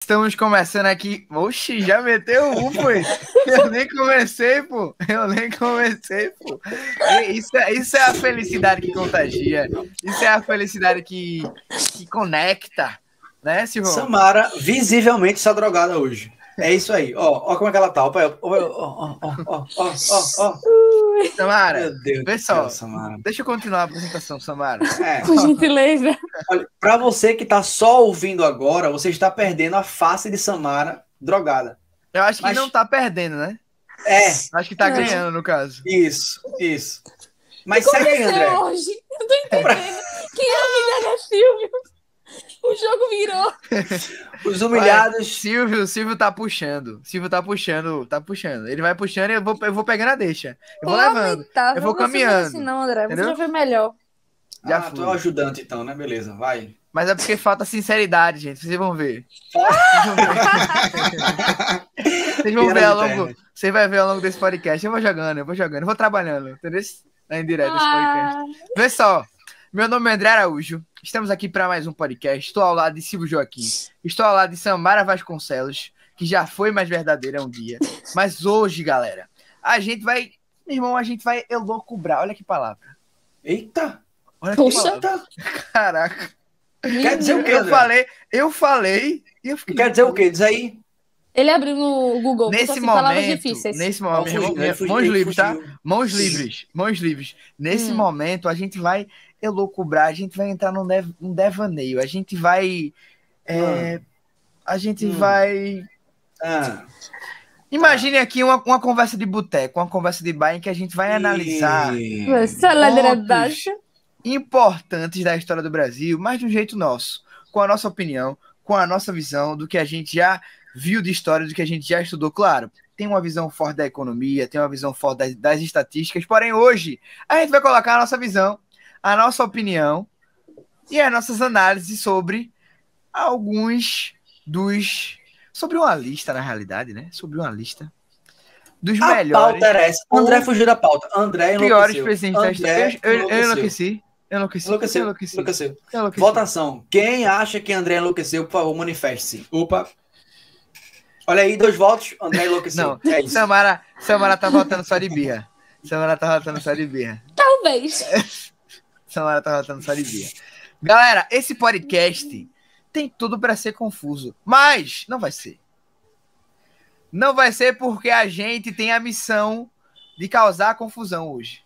Estamos começando aqui. Oxi, já meteu um, foi? Eu nem comecei, pô. Isso é a felicidade que contagia. Isso é a felicidade que conecta, né, Silvão? Samara visivelmente está drogada hoje. É isso aí. Ó como é que ela tá. Ó. Samara, Meu Deus vê do céu, só. Samara. Deixa eu continuar a apresentação, Samara. Por gentileza. Olha, para você que está só ouvindo agora, você está perdendo a face de Samara drogada. Eu acho que Mas- não tá perdendo, né? É, Acho que tá Não. ganhando, no caso. isso. Mas segue aí, André. Hoje, eu tô entendendo. Quem é a menina Silvio? O jogo virou. Os humilhados. Silvio tá puxando. Tá puxando. Ele vai puxando e eu vou pegando a deixa. Eu vou levando. Eu vou caminhando. Assim, não, André. Entendeu? Você já foi melhor. Já Tu fui. é o ajudante, então, né? Beleza, vai. Mas é porque falta sinceridade, gente. Vocês vão ver. Vocês vão ver ao longo. Você vai ver ao longo desse podcast. Eu vou jogando. Eu vou trabalhando. Entendeu? Na indireta desse podcast. Vê só. Meu nome é André Araújo. Estamos aqui para mais um podcast. Estou ao lado de Silvio Joaquim. Estou ao lado de Samara Vasconcelos, que já foi mais verdadeira um dia. Mas hoje, galera, a gente vai. Meu irmão, a gente vai elocubrar. Olha que palavra. Eita! Olha que Poxa. palavra. Caraca. Quer dizer o quê, Eu André? falei. E eu fiquei. Quer dizer o quê? Diz aí. Ele abriu no Google. Nesse botou assim, palavras momento, difíceis. meu irmão, mãos livres, tá? Mãos livres. Nesse Hum. momento, a gente vai elocubrar, a gente vai entrar num devaneio, a gente vai. Ah, Imagine aqui uma conversa de boteco, uma conversa de bar em que a gente vai analisar Essa ladeira pontos baixa. importantes da história do Brasil, mas de um jeito nosso, com a nossa opinião, com a nossa visão do que a gente já viu de história, do que a gente já estudou. Claro, tem uma visão forte da economia, tem uma visão forte das estatísticas, porém hoje a gente vai colocar a nossa visão, a nossa opinião e as nossas análises sobre sobre uma lista, na realidade, né? Sobre uma lista dos a melhores, pauta era essa. André fugiu da pauta. André piores enlouqueceu. presidentes da história. Eu enlouqueci. Votação. Quem acha que André enlouqueceu, por favor, manifeste-se. Opa. Olha aí, 2 votos. André enlouqueceu. Não, É isso. Samara tá votando só de birra. Talvez. Samara tá votando só de birra. Galera, esse podcast tem tudo para ser confuso, mas não vai ser. Não vai ser porque a gente tem a missão de causar confusão hoje.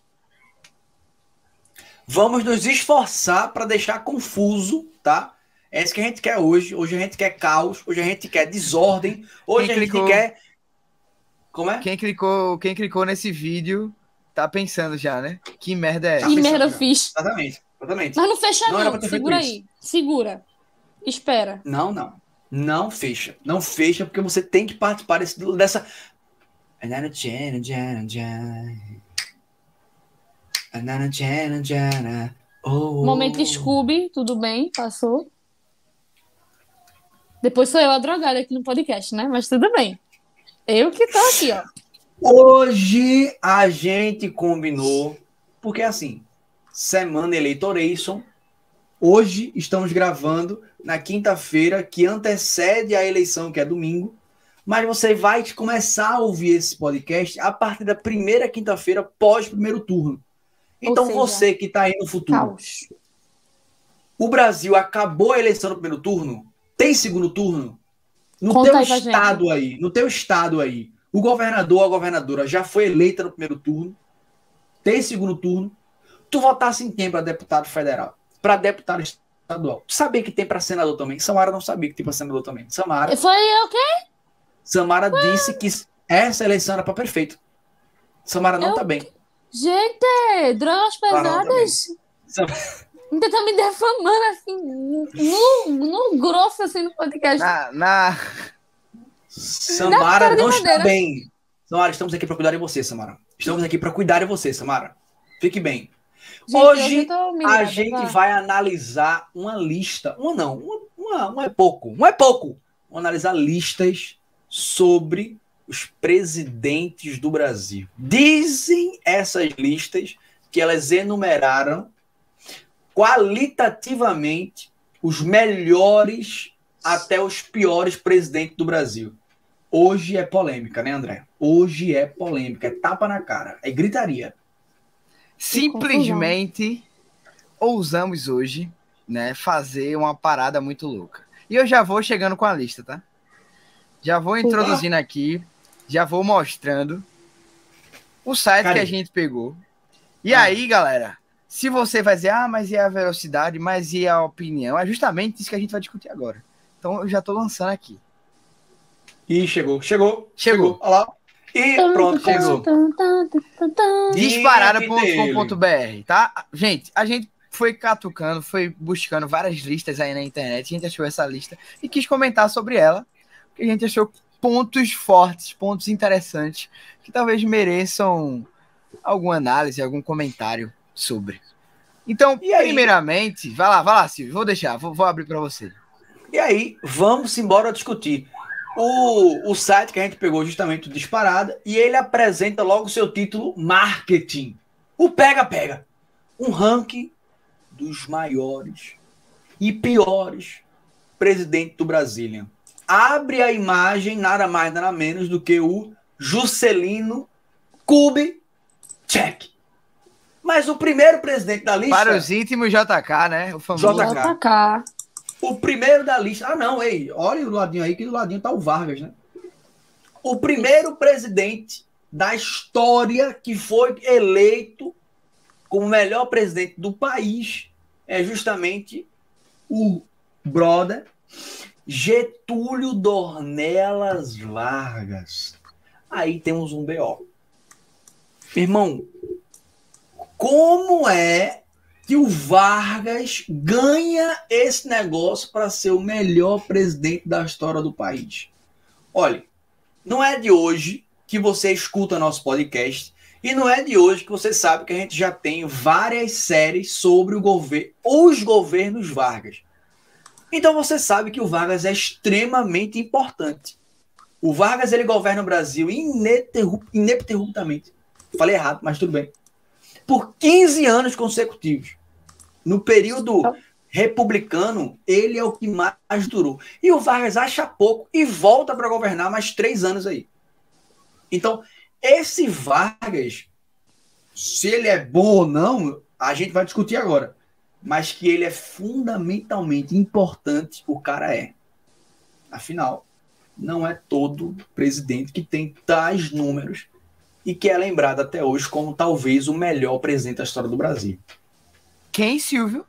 Vamos nos esforçar para deixar confuso, tá? É isso que a gente quer hoje. Hoje a gente quer caos. Hoje a gente quer desordem. Hoje a gente quer... Como é? Quem clicou nesse vídeo tá pensando já, né? Que merda é essa? Que merda eu fiz. Exatamente. Mas não fecha Não era pra não. ter feito Segura isso. aí. Segura. Espera. Não fecha. Não fecha porque você tem que participar dessa... Momento Scooby, tudo bem, passou. Depois sou eu a drogada aqui no podcast, né? Mas tudo bem. Eu que tô aqui, ó. Hoje a gente combinou, porque assim, semana eleitoration, hoje estamos gravando na quinta-feira, que antecede a eleição, que é domingo, mas você vai começar a ouvir esse podcast a partir da primeira quinta-feira pós primeiro turno. Então seja, você que está aí no futuro, Caos. o Brasil acabou a eleição no primeiro turno? Tem segundo turno? No Conta teu aí pra estado aí, no teu estado aí, o governador ou a governadora já foi eleita no primeiro turno? Tem segundo turno? Tu votasse em quem para deputado federal? Para deputado estadual? Tu sabia que tem para senador também? Samara não sabia que tem para senador também. Samara Foi o quê? disse que essa eleição era para prefeito. Samara não tá bem. Gente, drogas Samara não tá bem. pesadas. Ainda tá me defamando assim, no grosso assim no podcast. Samara não está bem. Samara, estamos aqui para cuidar de você, Samara. Estamos aqui para cuidar de você, Samara. Fique bem. Gente, hoje humilhada, a gente vai analisar uma lista. Um é pouco. Vamos analisar listas sobre os presidentes do Brasil. Dizem essas listas que elas enumeraram qualitativamente os melhores até os piores presidentes do Brasil. Hoje é polêmica, né, André? Hoje é polêmica, é tapa na cara, é gritaria. Simplesmente ousamos hoje, né, fazer uma parada muito louca. E eu já vou chegando com a lista, tá? Já vou introduzindo aqui, já vou mostrando o site que a gente pegou. E aí, galera, se você vai dizer, mas e a velocidade, mas e a opinião? É justamente isso que a gente vai discutir agora. Então eu já tô lançando aqui. Ih, chegou. Olha lá. E pronto, chegou. Disparada.com.br, tá? Gente, a gente foi catucando, foi buscando várias listas aí na internet, a gente achou essa lista e quis comentar sobre ela, porque a gente achou pontos fortes, pontos interessantes, que talvez mereçam alguma análise, algum comentário sobre. Então, primeiramente, vai lá, Silvio, vou abrir para você. E aí, vamos embora discutir. O site que a gente pegou justamente o Disparada, e ele apresenta logo o seu título Marketing. O pega-pega. Um ranking dos maiores e piores presidentes do Brasil. Abre a imagem, nada mais, nada menos do que o Juscelino Kubitschek. Mas o primeiro presidente da lista... Para os íntimos, JK, né? O famoso JK. O primeiro da lista... olha o ladinho aí, que do ladinho tá o Vargas, né? O primeiro presidente da história que foi eleito como o melhor presidente do país é justamente o brother Getúlio Dornelas Vargas. Aí temos um BO. Irmão, como é que o Vargas ganha esse negócio para ser o melhor presidente da história do país? Olha, não é de hoje que você escuta nosso podcast e não é de hoje que você sabe que a gente já tem várias séries sobre os governos Vargas. Então você sabe que o Vargas é extremamente importante. O Vargas, ele governa o Brasil ininterruptamente. Falei errado, mas tudo bem. Por 15 anos consecutivos. No período republicano, ele é o que mais durou. E o Vargas acha pouco e volta para governar mais 3 anos aí. Então, esse Vargas, se ele é bom ou não, a gente vai discutir agora. Mas que ele é fundamentalmente importante, o cara é. Afinal, não é todo presidente que tem tais números e que é lembrado até hoje como talvez o melhor presidente da história do Brasil. Quem, Silvio?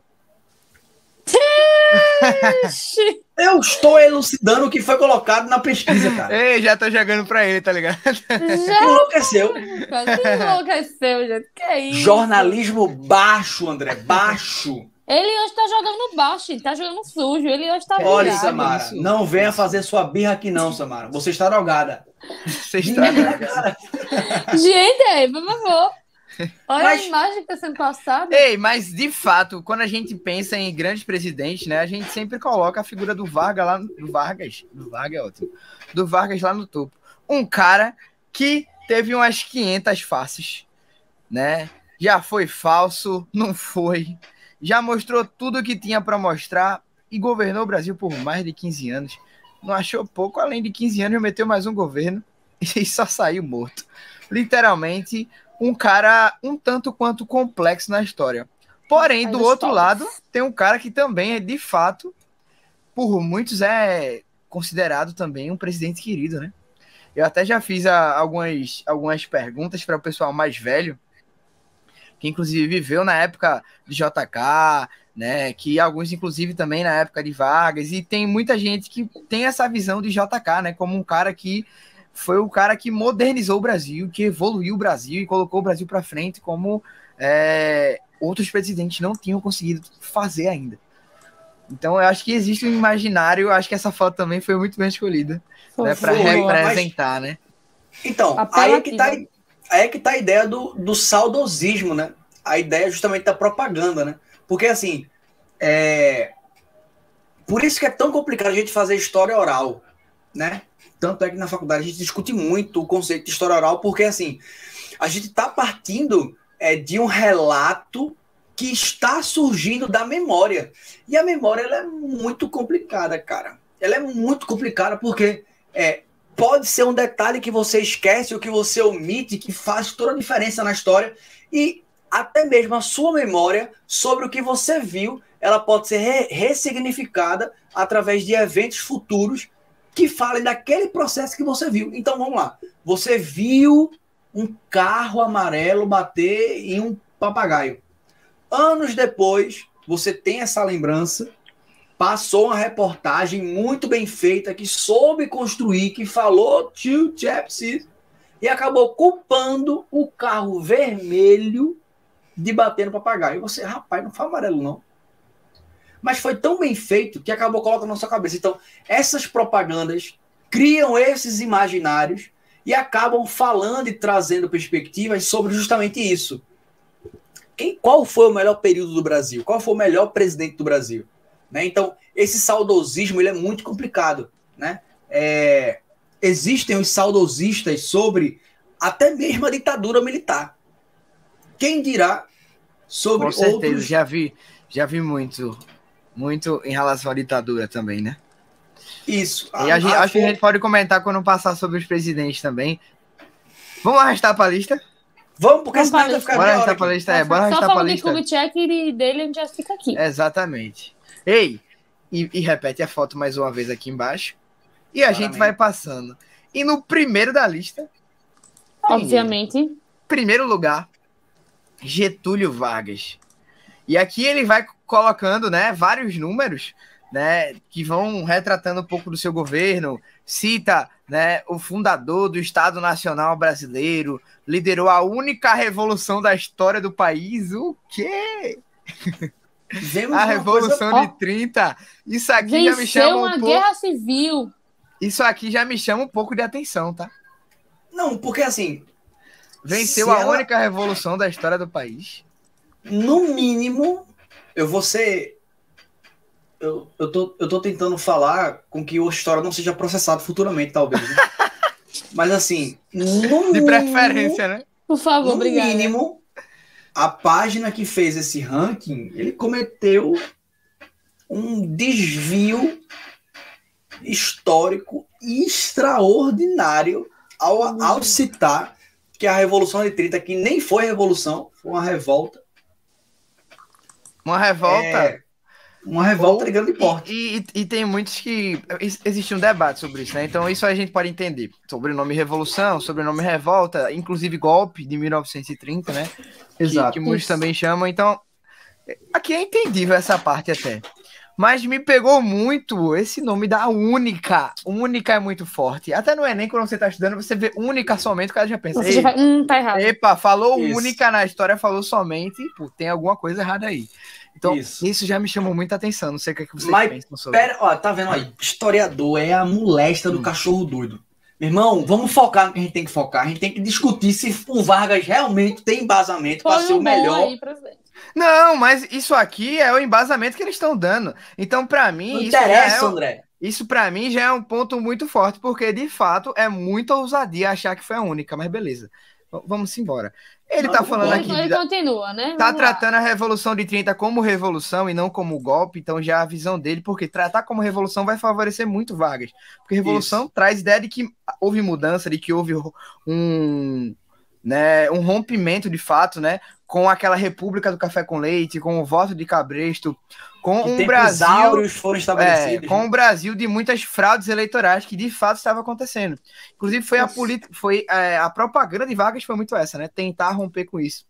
Eu estou elucidando o que foi colocado na pesquisa, cara. Ei, já tô jogando pra ele, tá ligado? Já enlouqueceu. Enlouqueceu, gente. Que é isso? Jornalismo baixo, André, baixo. Ele hoje tá jogando baixo, ele tá jogando sujo. Ele hoje tá Olha, virado. Samara, não venha fazer sua birra aqui não, Samara. Você está drogada. Você está drogada. Gente, aí, por favor. Olha a imagem que está sendo passada. Ei, mas de fato, quando a gente pensa em grandes presidentes, né, a gente sempre coloca a figura do Vargas lá, do Vargas é ótimo, do Vargas lá no topo. Um cara que teve umas 500 faces, né? Já foi falso, não foi. Já mostrou tudo o que tinha para mostrar e governou o Brasil por mais de 15 anos. Não achou pouco, além de 15 anos, meteu mais um governo e só saiu morto. Literalmente, um cara um tanto quanto complexo na história. Porém, do outro lado, tem um cara que também é, de fato, por muitos é considerado também um presidente querido, né? Eu até já fiz algumas perguntas para o pessoal mais velho, que inclusive viveu na época de JK, né? Que alguns, inclusive, também na época de Vargas, e tem muita gente que tem essa visão de JK, né? Como um cara que foi o cara que modernizou o Brasil, que evoluiu o Brasil e colocou o Brasil para frente como outros presidentes não tinham conseguido fazer ainda. Então, eu acho que existe um imaginário, acho que essa foto também foi muito bem escolhida, né, para representar, né? Então, aí é que tá a ideia do saudosismo, né? A ideia justamente da propaganda, né? Porque, assim, por isso que é tão complicado a gente fazer história oral, né? Tanto é que na faculdade a gente discute muito o conceito de história oral, porque, assim, a gente está partindo de um relato que está surgindo da memória. E a memória, ela é muito complicada, cara. ela é muito complicada, porque pode ser um detalhe que você esquece ou que você omite, que faz toda a diferença na história, e até mesmo a sua memória sobre o que você viu, ela pode ser ressignificada através de eventos futuros que falem daquele processo que você viu. Então, vamos lá. Você viu um carro amarelo bater em um papagaio. Anos depois, você tem essa lembrança, passou uma reportagem muito bem feita, que soube construir, que falou to Chapsy, e acabou culpando o carro vermelho de bater no papagaio. E você, rapaz, não foi amarelo, não. Mas foi tão bem feito que acabou colocando na sua cabeça. Então, essas propagandas criam esses imaginários e acabam falando e trazendo perspectivas sobre justamente isso. Qual foi o melhor período do Brasil? Qual foi o melhor presidente do Brasil? Né? Então, esse saudosismo ele é muito complicado. Né? Existem os saudosistas sobre até mesmo a ditadura militar. Quem dirá sobre outros... Com certeza, outros... já vi muito em relação à ditadura também, né? Isso. E acho que a gente pode comentar quando passar sobre os presidentes também. Vamos arrastar para a lista? Vamos, porque senão vai ficar bora arrastar para a lista. Bora arrastar para a lista. Só falando de Kubitschek e dele, a gente já fica aqui. Exatamente. Ei, e repete a foto mais uma vez aqui embaixo. E a gente vai passando. E no primeiro da lista... Obviamente. Primeiro lugar, Getúlio Vargas. E aqui ele vai colocando, né, vários números, né, que vão retratando um pouco do seu governo. Cita, né, o fundador do Estado Nacional Brasileiro, liderou a única revolução da história do país. O quê? A Revolução de 30. Isso aqui já me chama uma guerra civil. Isso aqui já me chama um pouco de atenção, tá? Não, porque assim... Venceu a única revolução da história do país. No mínimo, eu vou ser... Eu tô tentando falar com que a história não seja processada futuramente, talvez. Né? Mas assim, de preferência, né? Por favor, obrigado. No mínimo, a página que fez esse ranking, ele cometeu um desvio histórico extraordinário ao citar que a Revolução de 30, que nem foi revolução, foi uma revolta. Uma revolta? Uma revolta de grande porte. E tem muitos que... Existe um debate sobre isso, né? Então isso a gente pode entender. Sobrenome revolução, sobrenome revolta, inclusive golpe de 1930, né? Exato. Que muitos também chamam. Então, aqui é entendível essa parte até. Mas me pegou muito esse nome da única. Única é muito forte. Até no Enem, quando você tá estudando, você vê única somente, o cara já pensa. Você já vai, tá errado. Epa, falou isso. Única na história, falou somente. Pô, tem alguma coisa errada aí. Então, isso já me chamou muita atenção. Não sei o que, vocês pensam sobre. Pera, ó, tá vendo aí? Historiador é a molesta do cachorro doido. Meu irmão, vamos focar no que a gente tem que focar. A gente tem que discutir se o Vargas realmente tem embasamento para ser o melhor. Aí, não, mas isso aqui é o embasamento que eles estão dando. Então, para mim, não interessa, André. Isso para mim já é um ponto muito forte, porque de fato é muita ousadia achar que foi a única, mas beleza. Vamos embora. Ele tá falando aqui. Ele continua, né? Tá tratando a Revolução de 30 como revolução e não como golpe, então já a visão dele, porque tratar como revolução vai favorecer muito Vargas. Porque revolução traz ideia de que houve mudança, de que houve um rompimento de fato, né? Com aquela República do Café com Leite, com o voto de Cabresto, com um Brasil foram estabelecidos, com um Brasil de muitas fraudes eleitorais que de fato estava acontecendo. Inclusive foi a propaganda de Vargas foi muito essa, né? Tentar romper com isso.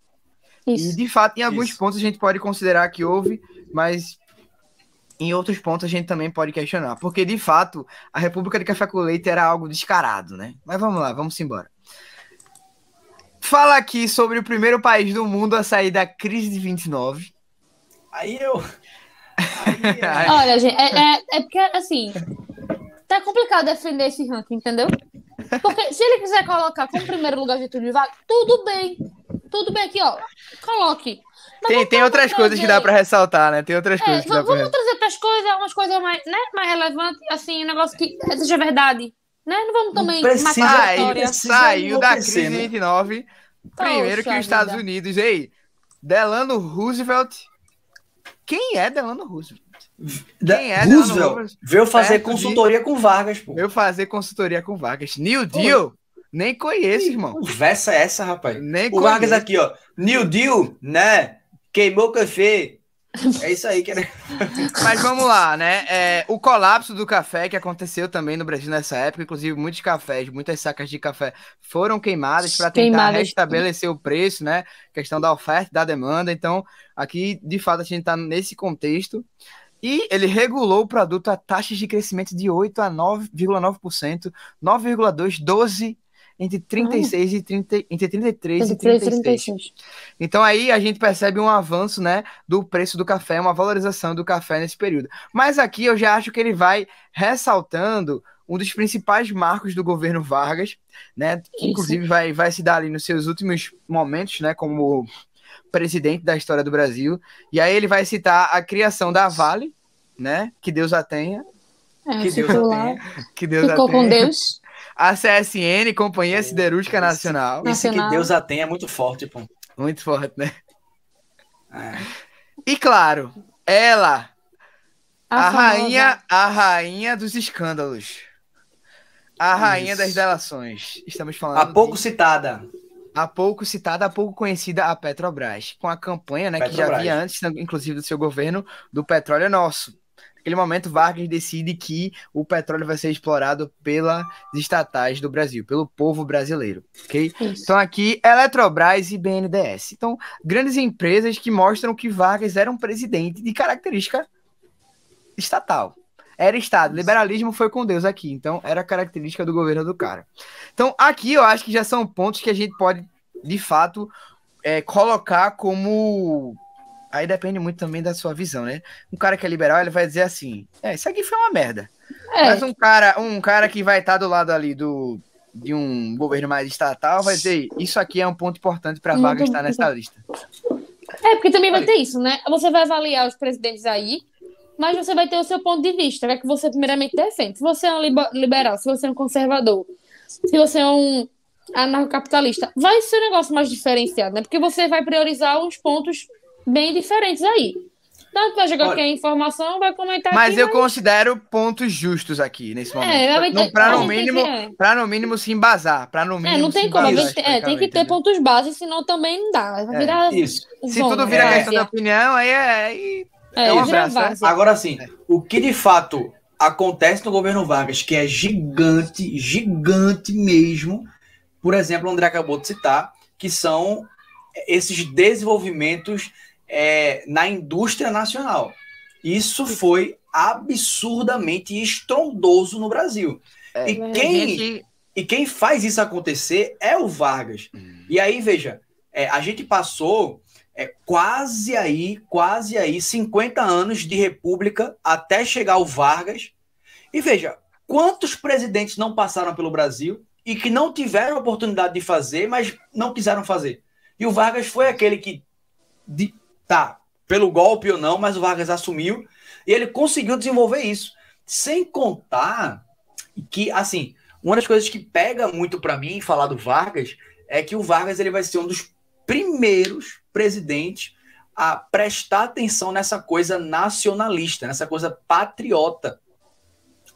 E de fato, em alguns pontos a gente pode considerar que houve, mas em outros pontos a gente também pode questionar, porque de fato a República de Café com Leite era algo descarado, né? Mas vamos lá, vamos embora. Fala aqui sobre o primeiro país do mundo a sair da crise de 29. Olha, gente, é porque, assim, tá complicado defender esse ranking, entendeu? Porque se ele quiser colocar como primeiro lugar Getúlio Vargas, tudo bem aqui, ó, coloque. Tem outras coisas que dá pra ressaltar, né? Tem outras coisas que dá pra vamos trazer outras coisas, umas coisas mais, né, mais relevantes, assim, um negócio que seja verdade. Né? Não vamos também matar a história. Saiu da crise de 29. Primeiro que os Estados Unidos. Ei, Delano Roosevelt. Quem é Delano Roosevelt? Quem é? Roosevelt veio fazer consultoria com Vargas, pô. Veio fazer consultoria com Vargas. New Deal? Nem conheço, irmão. Conversa é essa, rapaz? Nem o Vargas aqui, ó. New Deal, né? Queimou o café. É isso aí que era. Mas vamos lá, né? O colapso do café que aconteceu também no Brasil nessa época, inclusive muitos cafés, muitas sacas de café foram queimadas para tentar restabelecer o preço, né? Questão da oferta e da demanda. Então, aqui, de fato, a gente está nesse contexto. E ele regulou o produto a taxas de crescimento de 8 a 9,9%, 9,2%, 12%, entre 36 e 30, entre 33 e 36. Então aí a gente percebe um avanço, né, do preço do café, uma valorização do café nesse período. Mas aqui eu já acho que ele vai ressaltando um dos principais marcos do governo Vargas, né, que inclusive vai se dar ali nos seus últimos momentos, né, como presidente da história do Brasil. E aí ele vai citar a criação da Vale, né, que Deus a tenha. Que Deus a tenha. Que Deus ficou com Deus. A CSN, Companhia Siderúrgica Nacional. Esse que Deus a tenha é muito forte, pô. Muito forte, né? E claro, ela, a rainha dos escândalos. A rainha das delações. Estamos falando há pouco citada, há pouco conhecida, a Petrobras, com a campanha, né, que já havia antes, inclusive do seu governo, do petróleo é nosso. Naquele momento, Vargas decide que o petróleo vai ser explorado pelas estatais do Brasil, pelo povo brasileiro, ok? Isso. Então aqui, Eletrobras e BNDES. Então, grandes empresas que mostram que Vargas era um presidente de característica estatal. Era Estado. Liberalismo foi com Deus aqui. Então, era característica do governo do cara. Então, aqui eu acho que já são pontos que a gente pode, de fato, colocar como... Aí depende muito também da sua visão, né? Um cara que é liberal, ele vai dizer assim, isso aqui foi uma merda. Mas um cara que vai estar do lado ali de um governo mais estatal vai dizer, isso aqui é um ponto importante para Vargas estar nessa lista. Porque também vai ter isso, né? Você vai avaliar os presidentes aí, mas você vai ter o seu ponto de vista, que você primeiramente defende. Se você é um liberal, se você é um conservador, se você é um anarcocapitalista, vai ser um negócio mais diferenciado, né? Porque você vai priorizar uns pontos bem diferentes aí. Tanto vai jogar qualquer informação, vai comentar. Mas eu considero pontos justos aqui, nesse momento. Para no mínimo se embasar. Não tem como. Tem que ter pontos básicos, senão também não dá. Vai virar isso. Se tudo vira questão de opinião, aí um abraço. Agora sim, o que de fato acontece no governo Vargas, que é gigante, gigante mesmo, por exemplo, o André acabou de citar, que são esses desenvolvimentos na indústria nacional. Isso foi absurdamente estrondoso no Brasil. E quem faz isso acontecer é o Vargas. E aí, veja, a gente passou quase aí 50 anos de república até chegar o Vargas. E veja, quantos presidentes não passaram pelo Brasil e que não tiveram a oportunidade de fazer, mas não quiseram fazer. E o Vargas foi aquele que, pelo golpe ou não, mas o Vargas assumiu e ele conseguiu desenvolver isso. Sem contar que, assim, uma das coisas que pega muito para mim falar do Vargas é que o Vargas ele vai ser um dos primeiros presidentes a prestar atenção nessa coisa nacionalista, nessa coisa patriota.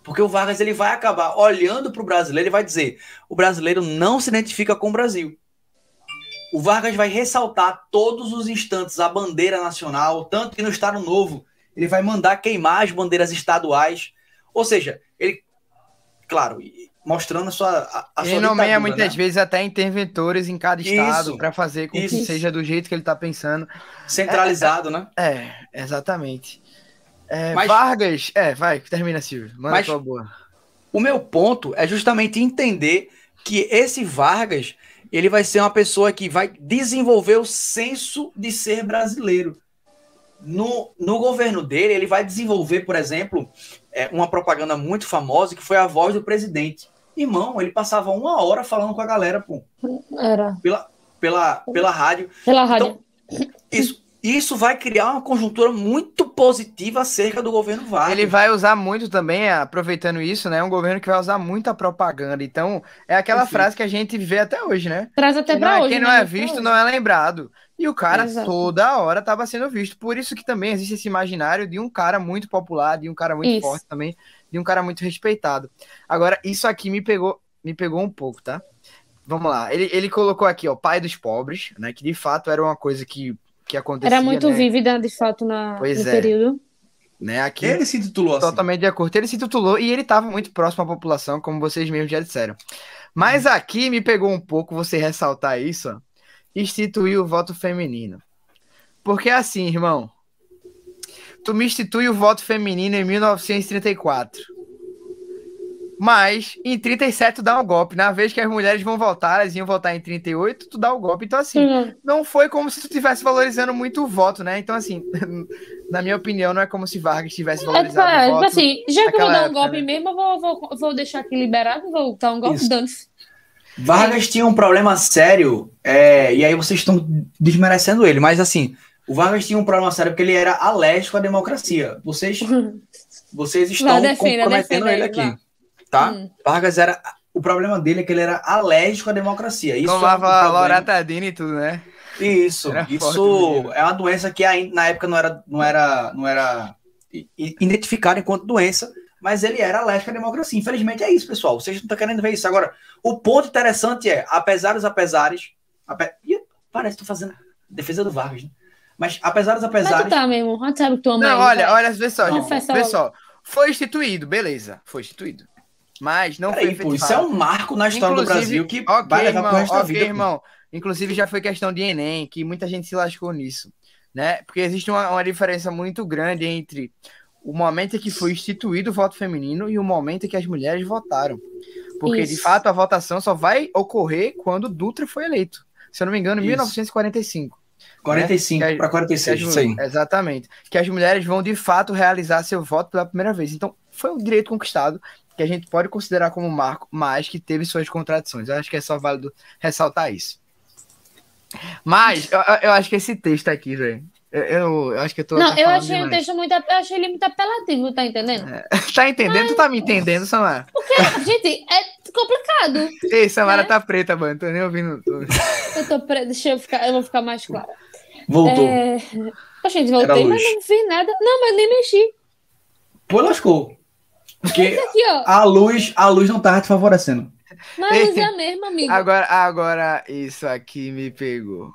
Porque o Vargas ele vai acabar olhando para o brasileiro e vai dizer: o brasileiro não se identifica com o Brasil. O Vargas vai ressaltar todos os instantes a bandeira nacional, tanto que no Estado Novo ele vai mandar queimar as bandeiras estaduais. Ou seja, ele, claro, mostrando a sua ele nomeia muitas vezes até interventores em cada estado para fazer com que seja do jeito que ele está pensando. Centralizado, né? Exatamente. Vargas... vai, termina, Silvio. Manda a tua boa. O meu ponto é justamente entender que esse Vargas... ele vai ser uma pessoa que vai desenvolver o senso de ser brasileiro. No governo dele, ele vai desenvolver, por exemplo, uma propaganda muito famosa, que foi a voz do presidente. Irmão, ele passava 1 hora falando com a galera, pô. Era. Pela rádio. Pela rádio. Então, isso vai criar uma conjuntura muito positiva acerca do governo Vargas. Ele vai usar muito também, aproveitando isso, né? Um governo que vai usar muita propaganda. Então, é aquela frase que a gente vê até hoje, né? Traz até pra hoje. Quem não é visto não é lembrado. E o cara toda hora estava sendo visto. Por isso que também existe esse imaginário de um cara muito popular, de um cara muito forte também, de um cara muito respeitado. Agora, isso aqui me pegou um pouco, tá? Vamos lá. Ele colocou aqui, ó, pai dos pobres, né? Que de fato era uma coisa que acontecia. Era muito né? vívida, de fato, no período. Né? Aqui, ele se titulou assim. Totalmente de acordo. Ele se titulou e ele estava muito próximo à população, como vocês mesmos já disseram. Mas aqui me pegou um pouco você ressaltar isso, ó, instituir o voto feminino. Porque assim, irmão, tu me institui o voto feminino em 1934. Mas em 37 tu dá um golpe. Na vez que as mulheres vão votar, elas iam votar em 38, tu dá o golpe. Então, assim, não foi como se tu estivesse valorizando muito o voto, né? Então, assim, na minha opinião, não é como se Vargas tivesse valorizado o voto. Assim, já que eu vou dar um golpe mesmo, eu vou deixar aqui liberado, vou dar um golpe, dane-se. Vargas tinha um problema sério, e aí vocês estão desmerecendo ele, mas assim, o Vargas tinha um problema sério porque ele era alérgico à democracia. Vocês estão comprometendo ele aqui. Tá? Vargas era... O problema dele é que ele era alérgico à democracia. Isso tomava loratadina e tudo, né? Isso é uma doença que ainda, na época não era identificada enquanto doença, mas ele era alérgico à democracia. Infelizmente é isso, pessoal. Vocês não estão querendo ver isso. Agora, o ponto interessante é, apesar dos apesares... Parece que estou fazendo defesa do Vargas, né? Mas apesar dos apesares... Mas tu tá mesmo. A gente sabe que tu ama ele. Olha, vê só. Foi instituído, beleza. Foi instituído. Mas não foi efetivado. Isso é um marco na história do Brasil que vai levar pro resto da vida. Irmão. Inclusive já foi questão de Enem, que muita gente se lascou nisso, né? Porque existe uma diferença muito grande entre o momento em que foi instituído o voto feminino e o momento em que as mulheres votaram. Porque, de fato, a votação só vai ocorrer quando Dutra foi eleito. Se eu não me engano, em 1945. 45 para 46, isso aí. Exatamente. Que as mulheres vão, de fato, realizar seu voto pela primeira vez. Então, foi um direito conquistado que a gente pode considerar como marco, mas que teve suas contradições. Eu acho que é só válido ressaltar isso. Mas, eu acho que esse texto aqui, velho, eu acho que eu tô... Não, eu achei o texto muito apelativo, tá entendendo? Tá entendendo? Tu tá me entendendo, Samara? Porque, gente, é complicado. Ei, Samara tá preta, mano, tô nem ouvindo. Eu tô preta, eu vou ficar mais clara. Voltou. Gente, voltei, mas não fiz nada. Não, mas nem mexi. Pô, lascou. Porque aqui, ó. a luz não tava te favorecendo. Mas a luz é a mesma, amigo. Agora isso aqui me pegou.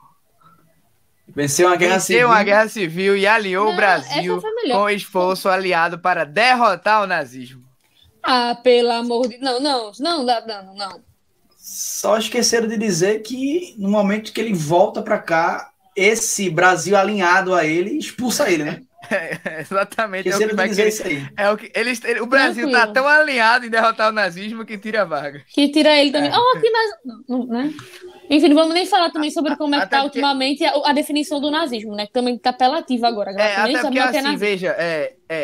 Venceu uma guerra civil e aliou o Brasil com esforço aliado para derrotar o nazismo. Ah, pelo amor de... Não dá dano, não. Só esqueceram de dizer que no momento que ele volta para cá, esse Brasil alinhado a ele expulsa ele, né? Exatamente. O Brasil tá tão alinhado em derrotar o nazismo que tira a vaga. Que tira ele também. Né? Enfim, não vamos nem falar também sobre como é que tá ultimamente a definição do nazismo, né? Que também tá apelativa agora. Até porque, assim, veja,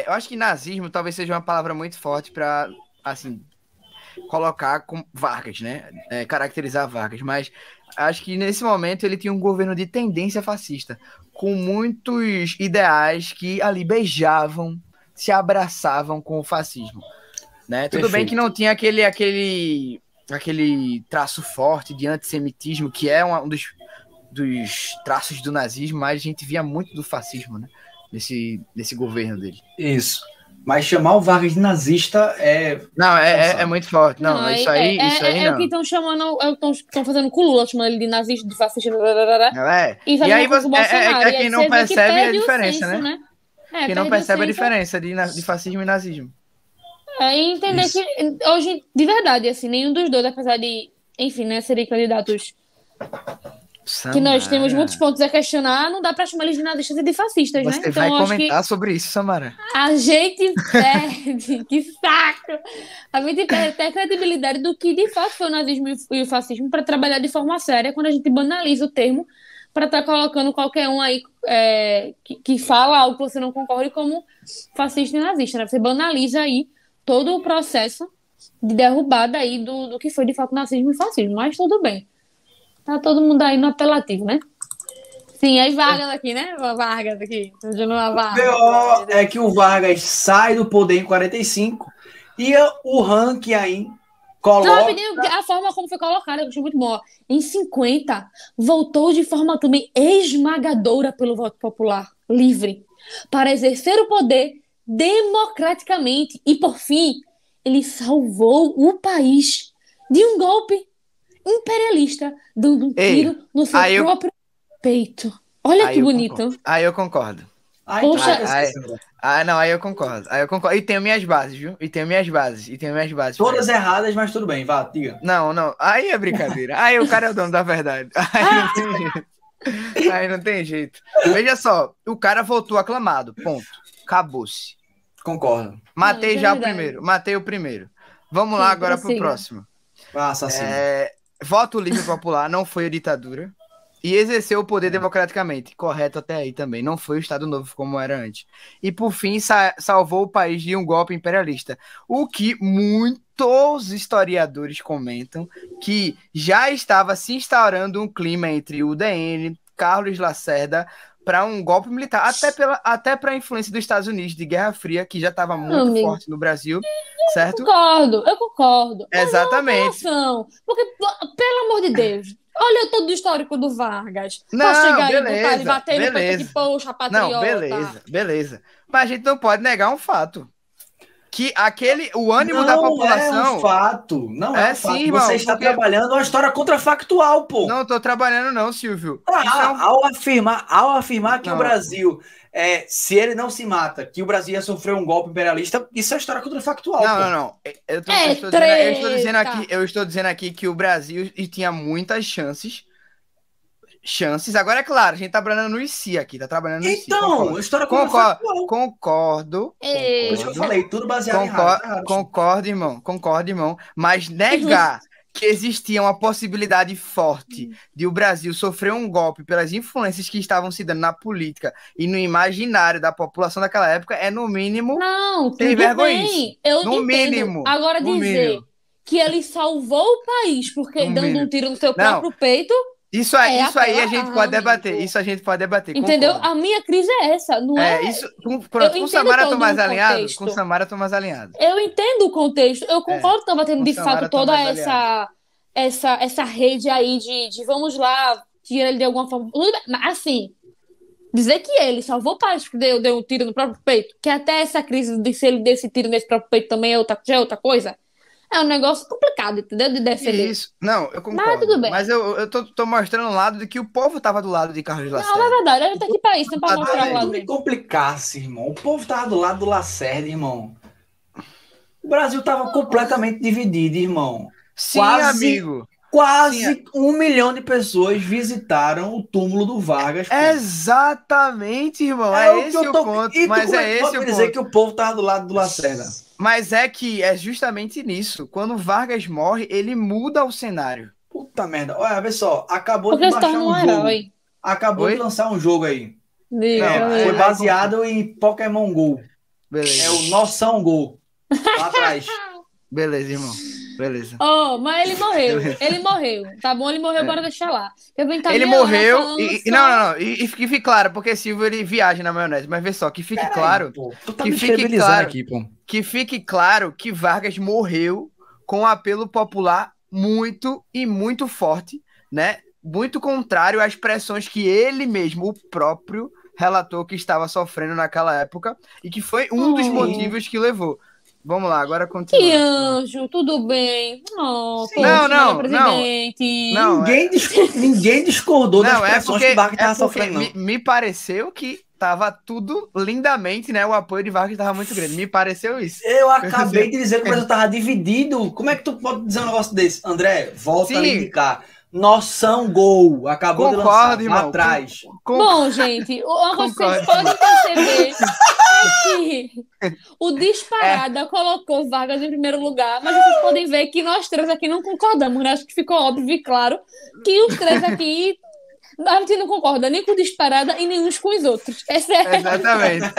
eu acho que nazismo talvez seja uma palavra muito forte para, assim, colocar com Vargas, né? Caracterizar Vargas, mas acho que nesse momento ele tinha um governo de tendência fascista, com muitos ideais que ali beijavam, se abraçavam com o fascismo, né? Tudo bem que não tinha aquele traço forte de antissemitismo, que é um dos traços do nazismo, mas a gente via muito do fascismo, né? Nesse governo dele. Isso. Mas chamar o Vargas de nazista é... Não, é muito forte. Não, isso aí não. O que estão chamando, estão fazendo com o Lula, chamando ele de nazista, de fascista. E aí quem não percebe a diferença, né? Quem não percebe a diferença de fascismo e nazismo. E entender que hoje, de verdade, assim, nenhum dos dois, apesar de, enfim, né, serem candidatos Samara. Que nós temos muitos pontos a questionar, não dá pra chamar eles de nazistas e de fascistas, né? Você vai comentar sobre isso, Samara. A gente perde, que saco! A gente perde até a credibilidade do que de fato foi o nazismo e o fascismo para trabalhar de forma séria quando a gente banaliza o termo para estar colocando qualquer um aí que fala algo que você não concorda como fascista e nazista, né? Você banaliza aí todo o processo de derrubada aí do que foi de fato nazismo e fascismo, mas tudo bem. Tá todo mundo aí no apelativo, né? Sim, aí Vargas aqui, né? Vargas aqui. Continua O Vargas. BO é que o Vargas sai do poder em 45 e o ranking aí Não, coloca... rapidinho, a forma como foi colocada, eu achei muito boa. Em 50, voltou de forma também esmagadora pelo voto popular, livre, para exercer o poder democraticamente. E, por fim, ele salvou o país de um golpe imperialista, dando um Ei, tiro no seu aí eu, próprio peito. Olha aí que eu bonito. concordo. Aí eu concordo. Ah, então Poxa, esquece, André. Não, aí eu concordo. Aí eu concordo. E tenho minhas bases, viu? E tenho minhas bases. Pra Todas isso. erradas, mas tudo bem, vá, diga. Não, não. Aí é brincadeira. Aí o cara é o dono da verdade. Aí não tem jeito. Aí não tem jeito. Veja só, o cara voltou aclamado. Ponto. Acabou-se. Concordo. Matei isso é já o verdade. primeiro. Matei o primeiro. Vamos Sim, lá agora pro prossiga. próximo. Ah, assassino. Voto livre popular não foi a ditadura. E exerceu o poder democraticamente. Correto até aí também. Não foi o Estado Novo como era antes. E por fim, salvou o país de um golpe imperialista. O que muitos historiadores comentam que já estava se instaurando um clima entre o UDN, Carlos Lacerda, para um golpe militar. Até para a influência dos Estados Unidos de Guerra Fria, que já estava muito Amigo. forte no Brasil. Certo? Eu concordo. Mas Exatamente. não, porque, pelo amor de Deus, olha todo o histórico do Vargas. Pra Não, chegar aí e botar ele beleza, bater no peito beleza. que, poxa, patriota. Não, beleza. Mas a gente não pode negar um fato. Que o ânimo da Não é população... um fato. Não é um sim, fato. irmão, Você está porque... trabalhando uma história contrafactual, pô. Não tô trabalhando não, Silvio. Ao afirmar que Não. o Brasil, se ele não se mata, que o Brasil ia sofrer um golpe imperialista, isso é história contrafactual, pô. Não. Eu estou dizendo aqui que o Brasil tinha muitas chances. Agora é claro, a gente tá trabalhando no IC aqui, tá trabalhando no IC. Então, história contrafactual. Concordo. Por isso que eu falei, tudo baseado em errado. Concordo, irmão. Mas negar que existia uma possibilidade forte de o Brasil sofrer um golpe pelas influências que estavam se dando na política e no imaginário da população daquela época é, no mínimo, Não, sem tudo vergonhice. bem. Eu No entendo. mínimo. Agora No dizer mínimo. que ele salvou o país porque No dando mínimo. um tiro no seu Não. próprio peito. Isso aí a apelar, gente pode debater. amigo. Isso a gente pode debater. Entendeu? Concordo. A minha crise é essa, não é? Com Samara todo tô mais o alinhado? contexto. Com Samara tô mais alinhado. Eu entendo o contexto. Eu concordo que estava tendo com de Samara fato tô toda mais essa rede aí de vamos lá, tirar ele de alguma forma. Tudo bem, mas assim, dizer que ele salvou o país porque deu um tiro no próprio peito, que até essa crise de se ele desse tiro nesse próprio peito também já é outra coisa. É um negócio complicado, entendeu? De defender. Isso. Não, eu concordo. Mas tudo bem. Mas eu tô mostrando um lado de que o povo tava do lado de Carlos Lacerda. Não, é verdade. A gente tá aqui pra isso, não pra mostrar o lado Não me dele. complicasse, irmão. O povo tava do lado do Lacerda, irmão. O Brasil tava completamente dividido, irmão. Sim, amigo. Quase 1 milhão de pessoas visitaram o túmulo do Vargas. Pô. Exatamente, irmão. É esse o ponto. Mas é esse o ponto. Dizer que o povo tava do lado do Lacerda. Mas é que é justamente nisso. Quando o Vargas morre, ele muda o cenário. Puta merda. Olha, vê só. Acabou Porque de se baixar torna um um jogo. herói. Acabou de lançar um jogo aí. Não, foi baseado em Pokémon GO. Beleza. É o Noção GO. Lá atrás. Beleza, irmão. Beleza. Oh, mas ele morreu. Ele morreu. Tá bom? Ele morreu, bora deixar lá. Ele morreu Não. E que fique claro, porque Silvio ele viaja na maionese. Mas vê só, que fique claro. Pô, tu tá que me fique claro aqui, pô. Que fique claro que Vargas morreu com um apelo popular muito e muito forte, né? Muito contrário às pressões que ele mesmo, o próprio, relatou que estava sofrendo naquela época e que foi um dos motivos que levou. Vamos lá, agora continua. Que anjo, tudo bem. Oh, não, presidente. Não, ninguém discordou das pressões que Vargas estava sofrendo, não. Me pareceu que tava tudo lindamente, né? O apoio de Vargas estava muito grande. Me pareceu isso. Eu acabei de dizer que o Brasil estava dividido. Como é que tu pode dizer um negócio desse? André, volta a indicar. Noção GO. Acabou de lançar, irmão. Lá atrás. Bom, gente, uma coisa que vocês podem perceber é que o Disparada colocou Vargas em primeiro lugar, mas vocês podem ver que nós três aqui não concordamos, né? Acho que ficou óbvio e claro que os três aqui A gente não concorda nem com disparada e nem uns com os outros. Essa é Exatamente.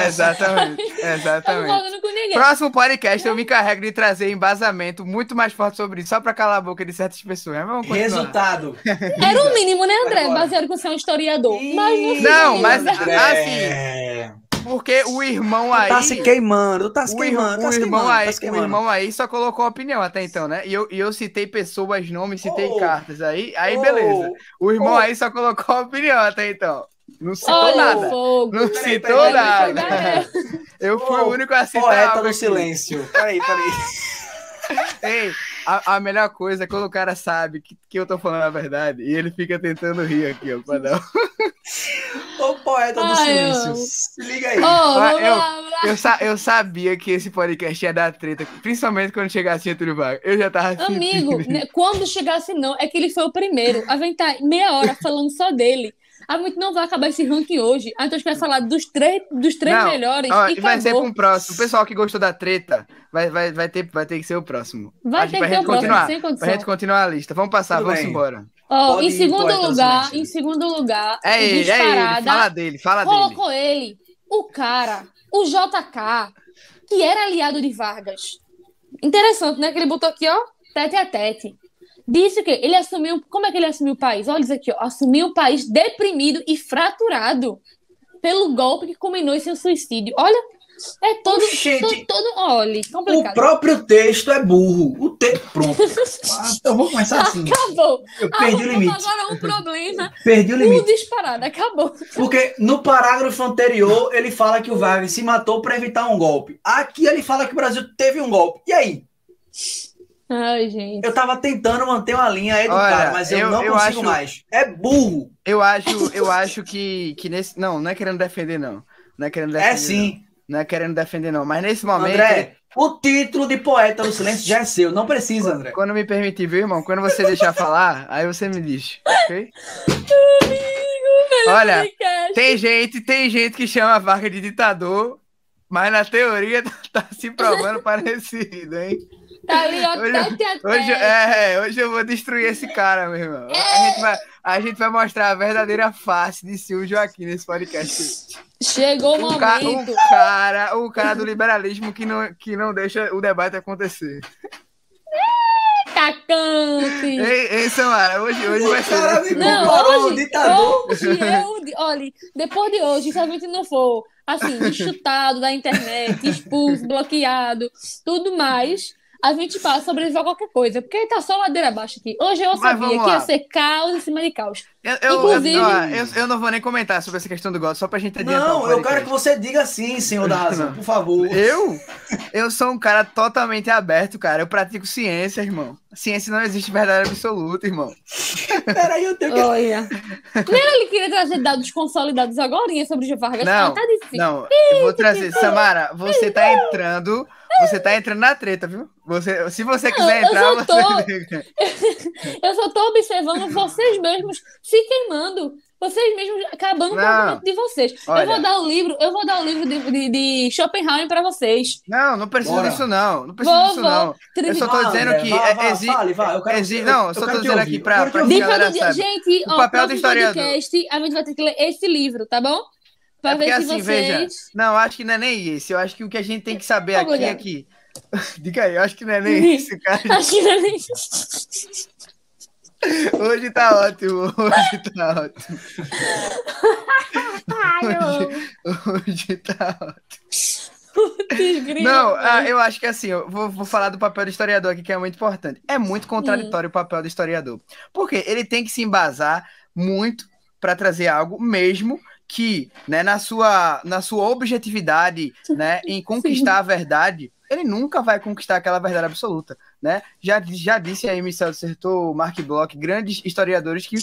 Tá concordando com ninguém. Próximo podcast eu me encarrego de trazer embasamento muito mais forte sobre isso, só pra calar a boca de certas pessoas. Mas vamos continuar. Resultado. Era o mínimo, né, André? Baseado com você é um historiador. Mas no Não, fim, mas André, assim, porque o irmão aí... Tá se queimando, O irmão aí só colocou opinião até então, né? E eu citei pessoas, nomes, citei cartas. Aí beleza. O irmão aí só colocou opinião até então. Não citou olha o nada. fogo. Não citou nada. Eu fui o único a citar Poeta algo do aqui. silêncio. Peraí. Ei, a melhor coisa é quando o cara sabe que eu tô falando a verdade e ele fica tentando rir aqui, ó, padrão. O poeta do silêncio. Se liga aí. Eu sabia que esse podcast ia dar treta, principalmente quando chegasse Getúlio Vargas. Eu já tava sentindo. Amigo, né, quando chegasse não, é que ele foi o primeiro. A gente tá meia hora falando só dele. A gente não vai acabar esse ranking hoje. A gente vai falar dos três Não, melhores ó, e vai ser acabou. para um próximo. O pessoal que gostou da treta vai ter que ser o próximo. Vai Acho ter pra que ser gente o próximo, continuar. sem condição. Pra gente continuar a lista. Vamos passar, Tudo vamos bem. embora. Ó, Pode em ir, segundo poeta do lugar, silêncio. É ele, disparada, fala dele. colocou ele, o cara, o JK, que era aliado de Vargas. Interessante, né? Que ele botou aqui, ó, tete a tete. Disse que ele assumiu... Como é que ele assumiu o país? Olha isso aqui, ó. Assumiu o país deprimido e fraturado pelo golpe que culminou em seu suicídio. Olha, é todo... Gente, olha, o complicado. próprio texto é burro. O texto... Pronto. Eu vou começar assim. Acabou. Eu perdi o limite. Agora um problema. Perdi o limite. Disparado, acabou. Porque no parágrafo anterior ele fala que o Vargas se matou para evitar um golpe. Aqui ele fala que o Brasil teve um golpe. E aí? Ai, gente. Eu tava tentando manter uma linha educada, mas eu não consigo mais. É burro. Eu acho que nesse... Não é querendo defender, não. Não é querendo defender, É sim. Não é querendo defender, não. Mas nesse momento... André, o título de poeta do silêncio já é seu. Não precisa, André. Quando me permitir, viu, irmão? Quando você deixar falar, aí você me diz, ok? Olha, tem gente que chama a Vargas de ditador, mas na teoria tá se provando parecido, hein? Tá ali, ó, hoje eu vou destruir esse cara, meu irmão. A gente vai mostrar a verdadeira face de Silvio aqui nesse podcast. Chegou o momento. O cara do liberalismo que não deixa o debate acontecer. Cacante! Ei, Samara, hoje vai ser. Cara, me comparou um ditador. Olha, depois de hoje, se a gente não for assim, chutado da internet, expulso, bloqueado, tudo mais, a gente passa a sobreviver a qualquer coisa, porque tá só ladeira abaixo aqui. Hoje eu sabia que ia ser caos em cima de caos. Eu não vou nem comentar sobre essa questão do golpe, só pra gente adiantar. Não, eu quero que você diga sim, senhor da razão, por favor. Eu sou um cara totalmente aberto, cara. Eu pratico ciência, irmão. Ciência não existe verdade absoluta, irmão. Peraí, eu tenho que... Olha. Nem ele queria trazer dados consolidados agora sobre o Vargas. Não, tá difícil. Não, eu vou trazer. Samara, você tá entrando na treta, viu? Se você quiser entrar, eu só tô observando vocês mesmos se queimando. Vocês mesmos acabando com o argumento de vocês. Olha, eu vou dar o livro de Schopenhauer pra vocês. Não precisa disso, não. Não precisa disso, não. Eu só tô dizendo que existe. Não, eu só tô dizendo aqui pra galera saber. Gente, o papel do historiador. Podcast, a gente vai ter que ler esse livro, tá bom? Pra ver se assim, vocês... veja, não, acho que não é nem esse. Eu acho que o que a gente tem que saber aqui é que... Diga aí, eu acho que não é nem esse, cara. Acho que não é nem isso. Hoje tá ótimo. Hoje tá ótimo. Não, eu acho que assim, eu vou falar do papel do historiador aqui, que é muito importante. É muito contraditório o papel do historiador. Porque ele tem que se embasar muito para trazer algo mesmo que, né, na sua objetividade, né, em conquistar a verdade, ele nunca vai conquistar aquela verdade absoluta, né? Já disse aí Michel Certeau, Mark Bloch, grandes historiadores que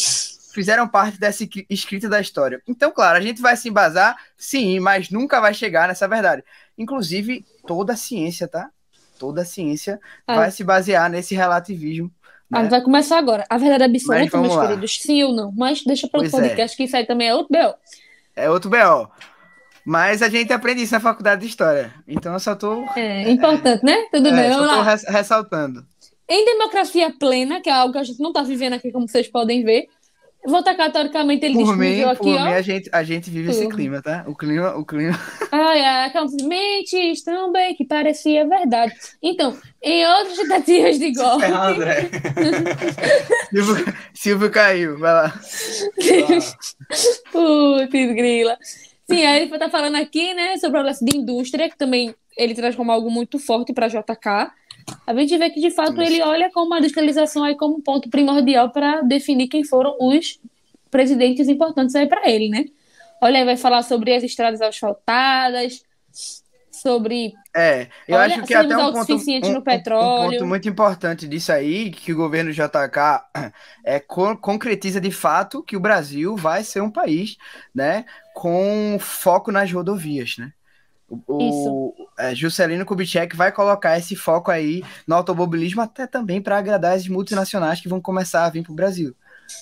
fizeram parte dessa escrita da história. Então, claro, a gente vai se embasar, sim, mas nunca vai chegar nessa verdade. Inclusive, toda a ciência, tá? Toda a ciência vai se basear nesse relativismo. Né? Vai começar agora. A verdade absoluta, meus queridos, sim ou não? Mas deixa para o podcast, que isso aí também é outro B.O. É outro B.O. Mas a gente aprende isso na faculdade de História. Então eu só tô... É importante, né? Tudo bem, vamos lá. Tô ressaltando. Em democracia plena, que é algo que a gente não tá vivendo aqui, como vocês podem ver, Vou tacar, teoricamente, ele Por mim, descreveu aqui, ó. a gente vive esse clima, tá? O clima. Ai, aquelas mentes tão bem que parecia verdade. Então, em outras tentativas de golpe. André. Silvio caiu, vai lá. Putz, grila. Sim, aí ele tá falando aqui, né, sobre o lance de indústria, que também ele traz como algo muito forte para JK. A gente vê que, de fato, ele olha como a industrialização aí como um ponto primordial para definir quem foram os presidentes importantes aí para ele, né? Olha, aí vai falar sobre as estradas asfaltadas, sobre... eu acho que até um autossuficiente no um petróleo. ponto muito importante disso aí, que o governo JK concretiza de fato que o Brasil vai ser um país, né, com foco nas rodovias, né? Juscelino Kubitschek vai colocar esse foco aí no automobilismo até também para agradar as multinacionais que vão começar a vir para o Brasil.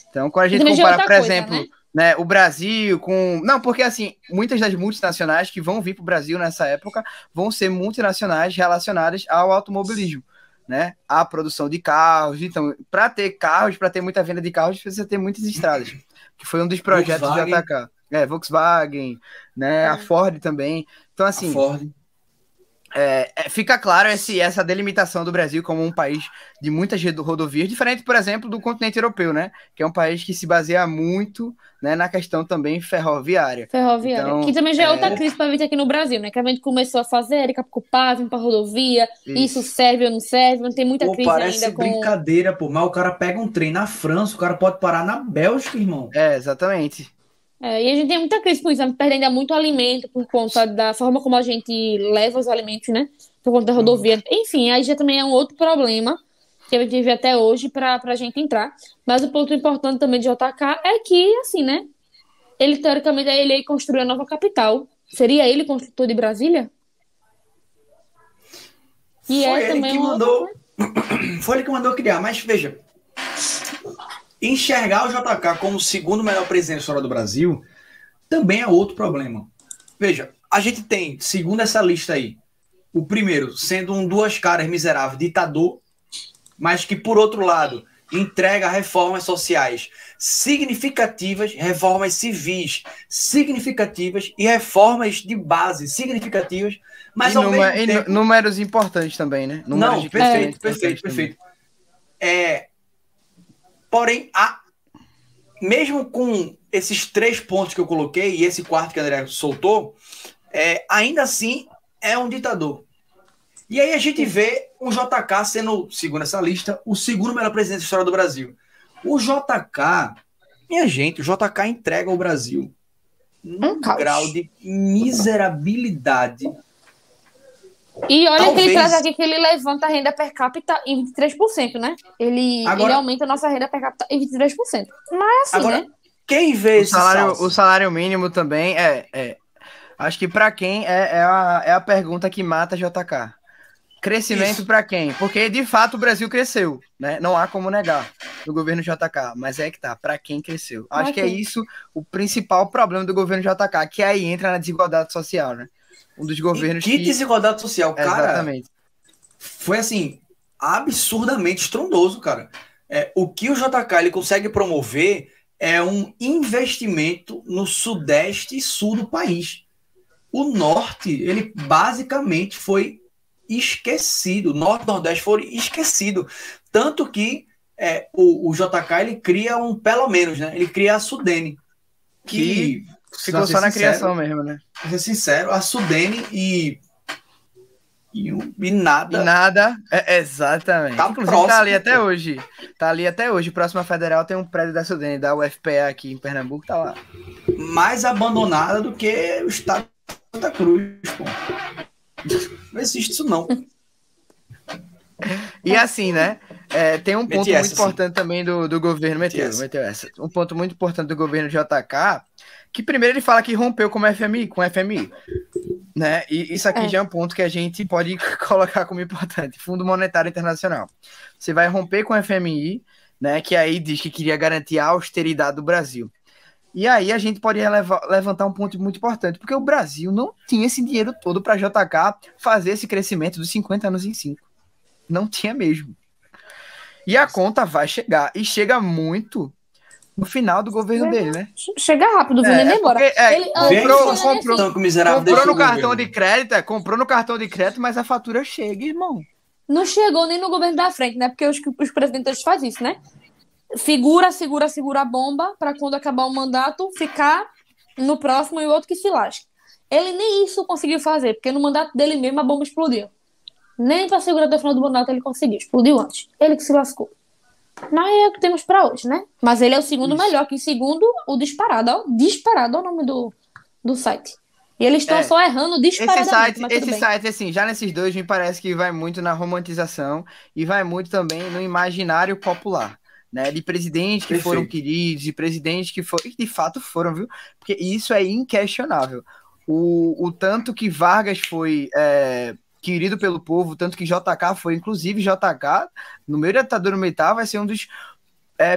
Então, quando a gente compara, por exemplo, né, o Brasil com... Não, porque assim, muitas das multinacionais que vão vir para o Brasil nessa época vão ser multinacionais relacionadas ao automobilismo, né? A produção de carros. Então, para ter carros, para ter muita venda de carros, precisa ter muitas estradas, que foi um dos projetos de JK. Volkswagen, né? A Ford também. Então, assim, fica claro essa delimitação do Brasil como um país de muitas rodovias, diferente, por exemplo, do continente europeu, né? Que é um país que se baseia muito, né, na questão também ferroviária. Então, que também já é outra crise para vir aqui no Brasil, né? Que a gente começou a fazer, Capicupa, vir para rodovia, isso serve ou não serve, não tem muita crise parece ainda. Brincadeira, pô, mas o cara pega um trem na França, o cara pode parar na Bélgica, irmão. Exatamente. E a gente tem muita crise com isso, a gente perdendo muito alimento por conta da forma como a gente leva os alimentos, né? Por conta da rodovia. Enfim, aí já também é um outro problema que a gente vive até hoje para a gente entrar. Mas o ponto importante também de JK é que, assim, né? Ele, teoricamente, ele construiu a nova capital. Seria ele construtor de Brasília? E foi ele que mandou. Foi ele que mandou criar, mas veja. Enxergar o JK como o segundo melhor presidente da história do Brasil também é outro problema. Veja, a gente tem, segundo essa lista aí, o primeiro sendo um duas caras miserável, ditador, mas que, por outro lado, entrega reformas sociais significativas, reformas civis significativas e reformas de base significativas, mas ao mesmo tempo... números importantes também, né? Não, perfeito. Porém, mesmo com esses 3 pontos que eu coloquei e esse quarto que o André soltou, ainda assim é um ditador. E aí a gente vê o JK sendo, segundo essa lista, o segundo melhor presidente da história do Brasil. O JK, minha gente, o JK entrega ao Brasil um grau de miserabilidade. E olha que ele traz aqui que ele levanta a renda per capita em 23%, né? Ele aumenta a nossa renda per capita em 23%. Mas assim, agora, né? Quem vê o salário mínimo também acho que para quem é a pergunta que mata JK. Crescimento para quem? Porque, de fato, o Brasil cresceu, né? Não há como negar no governo JK, mas para quem cresceu. Acho que é isso o principal problema do governo JK, que aí entra na desigualdade social, né? Um dos governos que desigualdade social, cara. Exatamente. Foi, assim, absurdamente estrondoso, cara. O que o JK ele consegue promover é um investimento no sudeste e sul do país. O norte, ele basicamente foi esquecido. O norte e o nordeste foram esquecidos. Tanto que o JK ele cria pelo menos, né? Ele cria a Sudene. Que ficou só na criação mesmo, né? Pra ser sincero, a Sudene e nada. E nada, exatamente. Tá Inclusive, próximo, tá ali até hoje. Tá ali até hoje. Próxima Federal tem um prédio da Sudene, da UFPA aqui em Pernambuco, tá lá. Mais abandonada do que o estado de Santa Cruz, pô. Não existe isso, não. E assim, né? Tem um ponto muito importante também do governo. Meteu essa. Um ponto muito importante do governo JK, que primeiro ele fala que rompeu com o FMI, né? E isso aqui já é um ponto que a gente pode colocar como importante. Fundo Monetário Internacional. Você vai romper com o FMI, né? Que aí diz que queria garantir a austeridade do Brasil. E aí a gente pode levantar um ponto muito importante, porque o Brasil não tinha esse dinheiro todo para JK fazer esse crescimento dos 50 anos em 5. Não tinha mesmo. E a conta vai chegar, e chega muito No final do governo dele, né? Chega rápido, viu? Nem demora. Vê Comprou que miserável no cartão de crédito, comprou no cartão de crédito, mas a fatura chega, irmão. Não chegou nem no governo da frente, né? Porque os presidentes fazem isso, né? Segura a bomba pra quando acabar o mandato ficar no próximo e o outro que se lasque. Ele nem isso conseguiu fazer, porque no mandato dele mesmo a bomba explodiu. Nem pra segurar até o final do mandato ele conseguiu. Explodiu antes. Ele que se lascou. Mas é o que temos pra hoje, né? Mas ele é o segundo melhor, que em segundo, o disparado. Ó. Disparado é o nome do site. E eles estão só errando disparadamente. Esse site, assim, já nesses dois, me parece que vai muito na romantização e vai muito também no imaginário popular, né? De presidentes que foram queridos, de presidentes que de fato foram, viu? Porque isso é inquestionável. O tanto que Vargas foi querido pelo povo, tanto que JK foi, inclusive JK, no meio da ditadura militar, vai ser um dos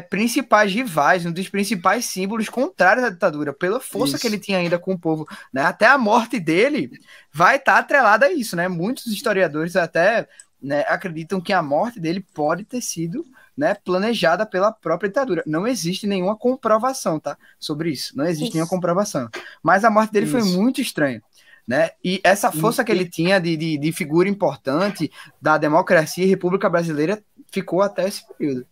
principais rivais, um dos principais símbolos contrários à ditadura, pela força que ele tinha ainda com o povo, né? Até a morte dele vai estar atrelada a isso, né? Muitos historiadores até, né, acreditam que a morte dele pode ter sido, né, planejada pela própria ditadura. Não existe nenhuma comprovação, tá? Sobre isso. Não existe nenhuma comprovação. Mas a morte dele foi muito estranha, né? E essa força que ele tinha de figura importante da democracia e República Brasileira ficou até esse período.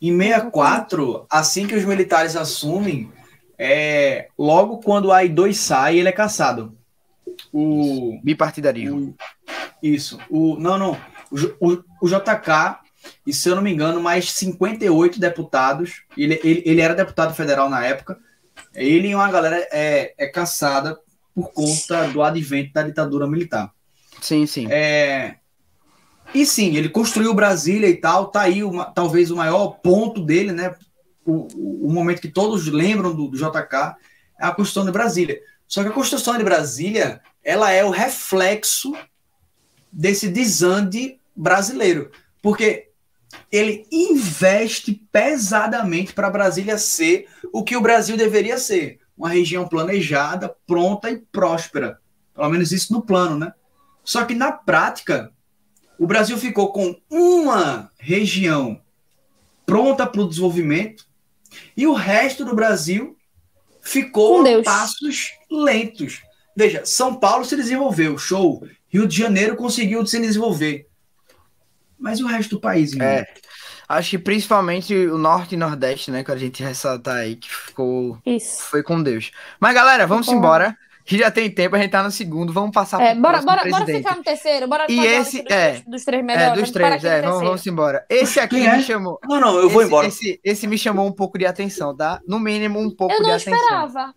Em 64, assim que os militares assumem, logo quando o AI-2 sai, ele é cassado. O bipartidarismo. O JK, e se eu não me engano, mais 58 deputados, ele era deputado federal na época, ele e uma galera é cassada por conta do advento da ditadura militar. Sim, sim. E sim, ele construiu Brasília e tal, tá aí talvez o maior ponto dele, né? O momento que todos lembram do JK é a construção de Brasília. Só que a construção de Brasília, ela é o reflexo desse desande brasileiro, porque ele investe pesadamente para Brasília ser o que o Brasil deveria ser, uma região planejada, pronta e próspera, pelo menos isso no plano, né? Só que na prática, o Brasil ficou com uma região pronta para o desenvolvimento e o resto do Brasil ficou a passos lentos. Veja, São Paulo se desenvolveu, show. Rio de Janeiro conseguiu se desenvolver. Mas e o resto do país, irmão? Acho que principalmente o Norte e Nordeste, né, que a gente ressaltar aí, que foi com Deus. Mas, galera, vamos embora. Que já tem tempo, a gente tá no segundo, vamos passar bora ficar no terceiro, bora e esse dos três melhores. Dos três, vamos embora. Esse aqui me chamou. Não, eu vou embora. Esse me chamou um pouco de atenção, tá? No mínimo um pouco de atenção.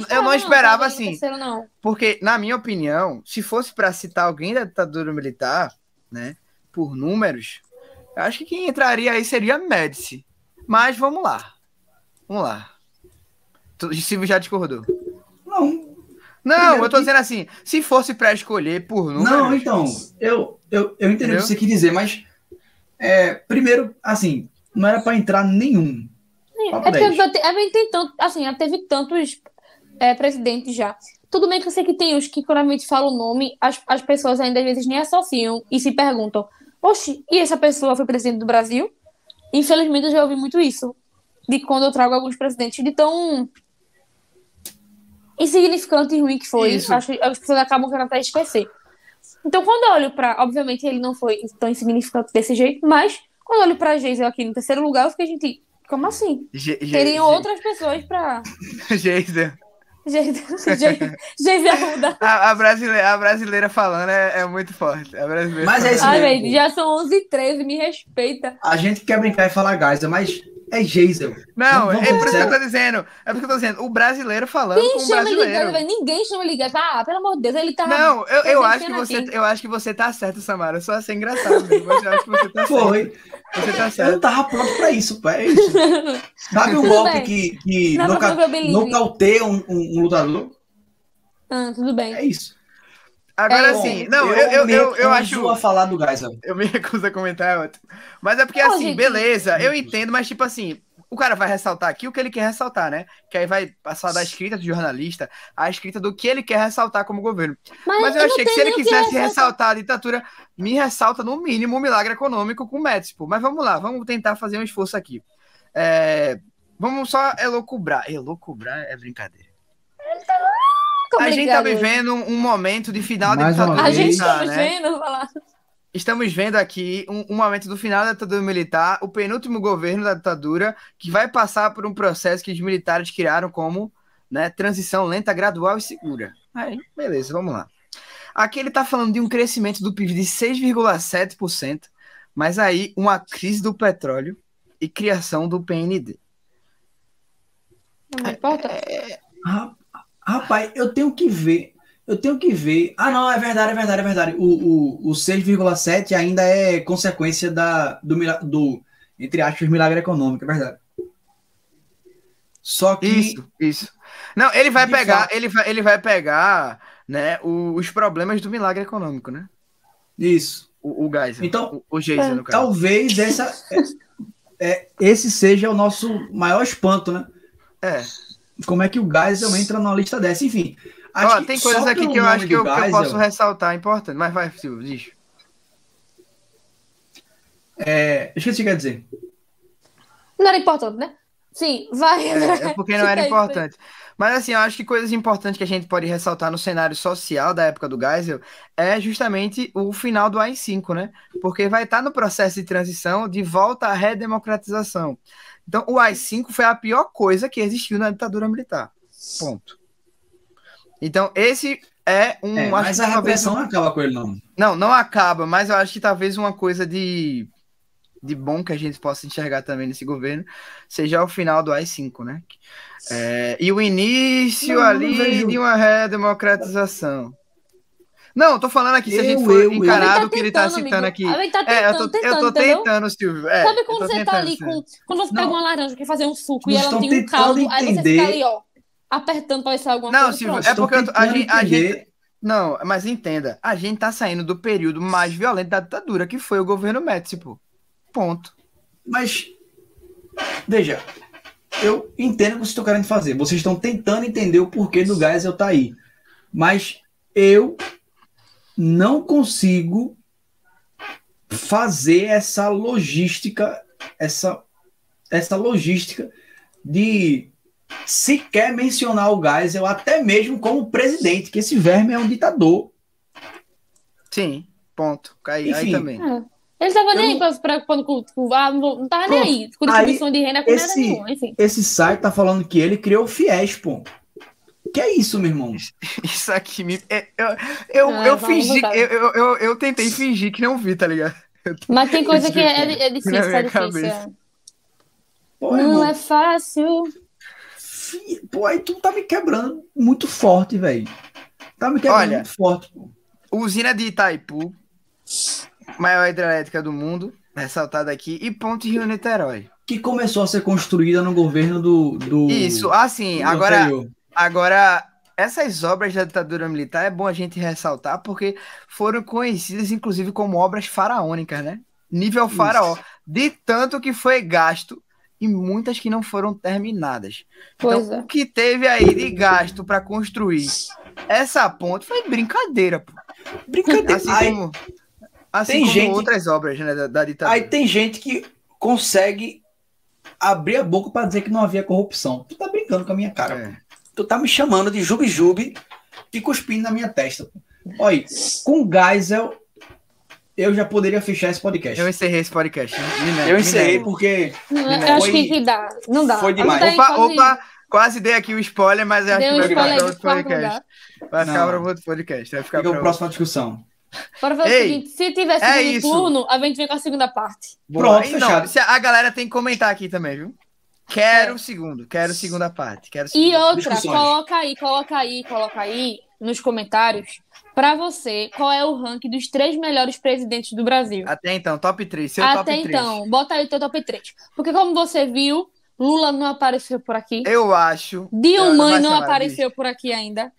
Eu não esperava assim. Terceiro, não. Porque, na minha opinião, se fosse para citar alguém da ditadura militar, né, por números, eu acho que quem entraria aí seria Médici. Mas vamos lá. O Silvio já discordou. Não, eu tô dizendo assim, se fosse para escolher por números... Não, então, eu entendi o que você quer dizer, mas primeiro, assim, não era para entrar nenhum. Tem tanto, assim, já teve tantos presidentes já. Tudo bem que eu sei que tem os que, quando a gente fala o nome, as pessoas ainda às vezes nem associam e se perguntam, oxe, e essa pessoa foi presidente do Brasil? Infelizmente eu já ouvi muito isso, de quando eu trago alguns presidentes de tão insignificante e ruim que foi. Acho que as pessoas acabam querendo até esquecer. Então, quando eu olho pra... Obviamente, ele não foi tão insignificante desse jeito, mas quando eu olho pra Geisel aqui no terceiro lugar, eu fiquei, gente, como assim? Teriam outras pessoas pra... Geisel Arruda. A brasileira falando é muito forte. Mas é isso mesmo. Já são 11h13, me respeita. A gente quer brincar e falar Geisel, mas... É Geisel. Não, é por isso que eu tô dizendo. O brasileiro falando com o brasileiro. Ninguém chama ele ligado. Pelo amor de Deus, ele tá... Não, eu acho que você tá certo, Samara. Só assim engraçado mesmo. Eu acho que você tá certo. Você tá certo. Eu não tava pronto pra isso, pai. Sabe um golpe que nocauteia um lutador? Tudo bem. É isso. Agora sim, não, eu acho. A falar do Geisel. Eu me recuso a comentar, é ótimo. Mas é porque, assim, gente, beleza, eu entendo, mas, tipo assim, o cara vai ressaltar aqui o que ele quer ressaltar, né? Que aí vai passar da escrita do jornalista à escrita do que ele quer ressaltar como governo. Mas eu achei que se ele quisesse ressaltar a ditadura, me ressalta, no mínimo, um milagre econômico com o Médici, pô. Mas vamos lá, vamos tentar fazer um esforço aqui. Vamos só elocubrar. Elocubrar é brincadeira. A gente tá Complicado. vivendo um momento de final da Mais uma ditadura A gente vez. tá militar, né? vendo falar. Estamos vendo aqui um momento do final da ditadura militar, o penúltimo governo da ditadura, que vai passar por um processo que os militares criaram como, né, transição lenta, gradual e segura. Aí, beleza, vamos lá. Aqui ele está falando de um crescimento do PIB de 6,7%, mas aí uma crise do petróleo e criação do PND. Não importa. Rapaz, eu tenho que ver. Ah, não, é verdade. O 6,7 ainda é consequência do, entre aspas, milagre econômico, é verdade. Só que. Isso. Não, ele vai De pegar, fato. ele vai pegar, né, os problemas do milagre econômico, né? Isso. O Geisel. Então, o Geisel, no caso. talvez esse seja o nosso maior espanto, né? Como é que o Geisel entra na lista dessa? Enfim. Ó, tem coisas aqui que eu acho que eu posso ressaltar. ressaltar, importante. Mas vai, Silvio, diz. Esqueci o que quer dizer. Não era importante, né? Sim, vai. É porque não era importante. Mas assim, eu acho que coisas importantes que a gente pode ressaltar no cenário social da época do Geisel é justamente o final do AI-5, né? Porque vai estar no processo de transição de volta à redemocratização. Então, o AI-5 foi a pior coisa que existiu na ditadura militar. Ponto. Então, esse é um... mas a repressão não acaba com ele, não. Não acaba, mas eu acho que talvez uma coisa de bom que a gente possa enxergar também nesse governo seja o final do AI-5, né? E o início de uma redemocratização. Não, tô falando aqui, se a gente for encarado o que ele tá citando aqui. A gente tá tentando, eu tô tentando, Silvio. Sabe quando você tá ali com... Quando você pega uma laranja, quer fazer um suco e ela estão tem um caldo, tentando aí você entender. fica ali, ó, apertando pra ver se é alguma coisa. Não, Silvio, pronto. é porque a gente... entender. Não, mas entenda, a gente tá saindo do período mais violento da ditadura, que foi o governo Médici, pô. Ponto. Mas, veja, eu entendo o que vocês estão querendo fazer. Vocês estão tentando entender o porquê do Geisel tá aí. Mas eu não consigo fazer essa logística, essa logística de sequer mencionar o Geisel, até mesmo como presidente, que esse verme é um ditador. Sim, ponto. Aí também. Ele tava nem aí se preocupando com não tava nem aí. Com distribuição de renda, com nada nenhuma, enfim. Esse site tá falando que ele criou o FIES, pô. Que é isso, meu irmão? Isso aqui me... Eu fingi... Eu tentei fingir que não vi, tá ligado? Mas tem coisa que é difícil, tá difícil. Pô, não irmão, é fácil. Pô, aí tu tá me quebrando muito forte, velho. Tá me quebrando muito forte, pô. Usina de Itaipu, maior hidrelétrica do mundo, ressaltada aqui, e Ponte Rio-Niterói. Que começou a ser construída no governo do Isso, assim, do agora... anterior. Agora, essas obras da ditadura militar é bom a gente ressaltar porque foram conhecidas, inclusive, como obras faraônicas, né? Nível faraó. De tanto que foi gasto e muitas que não foram terminadas. Então, o que teve aí de gasto para construir essa ponte foi brincadeira, pô. Brincadeira. Assim como outras obras, né, da ditadura. Aí tem gente que consegue abrir a boca para dizer que não havia corrupção. Tu tá brincando com a minha cara, pô. Tu tá me chamando de Jubi e cuspindo na minha testa. Olha, com Geisel, eu já poderia fechar esse podcast. Eu encerrei esse podcast. Eu encerrei porque... Eu acho que dá. Não dá. Foi demais. Opa, quase dei aqui o spoiler, mas eu acho que vai ficar para outro podcast. Vai ficar para outro podcast. Vai ficar para a próxima discussão. Para ver o seguinte, se tiver segundo turno, a gente vem com a segunda parte. Pronto, fechado. A galera tem que comentar aqui também, viu? Quero segunda parte. E outra, coloca aí nos comentários pra você qual é o ranking dos 3 melhores presidentes do Brasil. Até então, top 3. Até então, bota aí o teu top 3. Porque como você viu, Lula não apareceu por aqui. Eu acho. Dilma não apareceu por aqui ainda.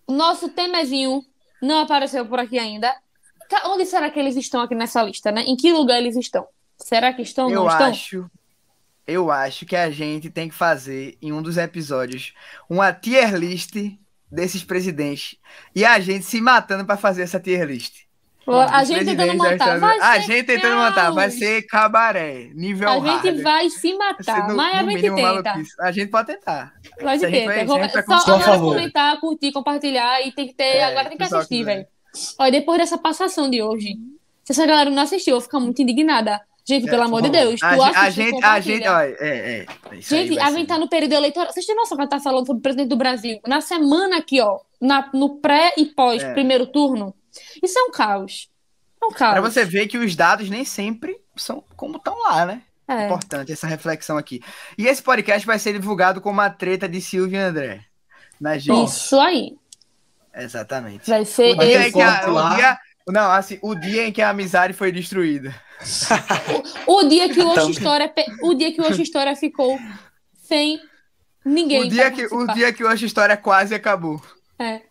O nosso Temerzinho não apareceu por aqui ainda. Onde será que eles estão aqui nessa lista, né? Em que lugar eles estão? Será que estão ou não estão? Eu acho que a gente tem que fazer, em um dos episódios, uma tier list desses presidentes. E a gente se matando para fazer essa tier list. A gente tentando montar. A gente tentando montar. Vai ser cabaré. Nível A gente hard. vai se matar. Mas a gente tenta. A gente pode tentar. A gente tenta. Só agora comentar, curtir, compartilhar e tem que ter. Agora tem que assistir, velho. Olha, depois dessa passação de hoje, se essa galera não assistiu, eu vou ficar muito indignada. Gente, pelo amor de Deus. A gente, olha, gente, a gente tá no período eleitoral. Vocês têm noção que ela tá falando sobre o presidente do Brasil? Na semana aqui, ó, no pré e pós primeiro turno. Isso é um caos. É um caos. Pra você ver que os dados nem sempre são como estão lá, né? É. Importante essa reflexão aqui. E esse podcast vai ser divulgado com uma treta de Silvio e André. Na gente. Isso aí. Exatamente. Vai ser o dia em que a amizade foi destruída. O dia que o Oxa História ficou sem ninguém. O dia que o Oxa História quase acabou. É.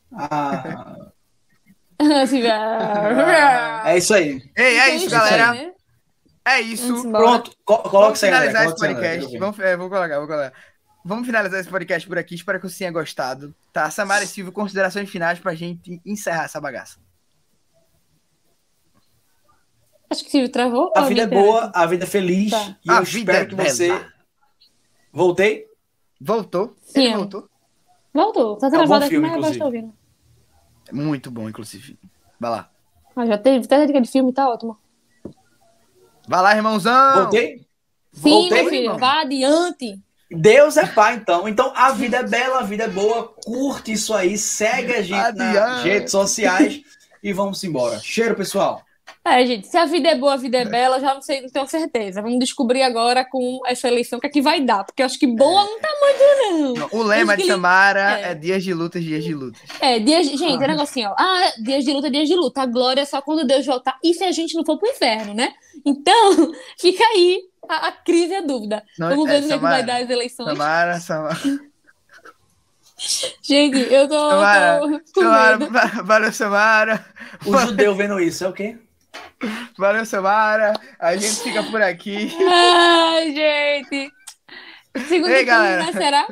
É isso aí. Ei, é isso, galera. Né? É isso. Pronto, coloca isso aí. Vamos finalizar esse podcast. Vou colocar. Vamos finalizar esse podcast por aqui. Espero que você tenha gostado. Tá, Samara e Silvio, considerações finais pra gente encerrar essa bagaça. Acho que o Silvio travou. A vida é boa, a vida é feliz. Tá. E eu espero que você... Voltei? Voltou. Sim. Ele voltou. Voltou. Tá travado aqui, filme, mas agora estou ouvindo. Muito bom, inclusive. Vai lá. Já teve até dica de filme, tá ótimo. Vai lá, irmãozão. Voltei? Sim, voltei, meu filho. Irmão. Vá adiante. Deus é pai, então. Então, a vida é bela, a vida é boa. Curte isso aí, segue a gente nas redes sociais e vamos embora. Cheiro, pessoal. Gente, se a vida é boa, a vida é bela, já não sei, não tenho certeza. Vamos descobrir agora com essa eleição o que é que vai dar, porque eu acho que boa não tá muito, não. O lema de Samara é dias de lutas, dias de lutas. Gente, é negocinho, ó. Dias de luta, dias de luta. A glória é só quando Deus voltar. E se a gente não for pro inferno, né? Então, fica aí a crise e a dúvida. Vamos ver como é que vai dar as eleições. Samara. Gente, eu tô valeu, Samara. O judeu vendo isso é o quê? Valeu, Samara. A gente fica por aqui. Ai, gente. Segundo galera. Né, será?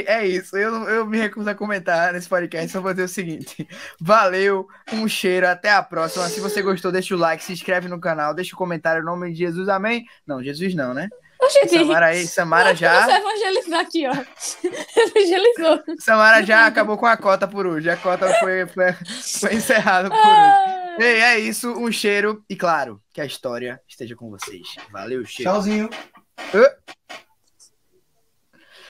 É isso. Eu me recuso a comentar nesse podcast. Só vou dizer o seguinte. Valeu, um cheiro. Até a próxima. Se você gostou, deixa o like, se inscreve no canal, deixa o comentário em nome de Jesus. Amém? Não, Jesus não, né? Samara já... Você evangelizar aqui, ó. Evangelizou. Samara já acabou com a cota por hoje. A cota foi encerrada por hoje. Ei, é isso. Um cheiro. E claro, que a história esteja com vocês. Valeu, cheiro. Tchauzinho.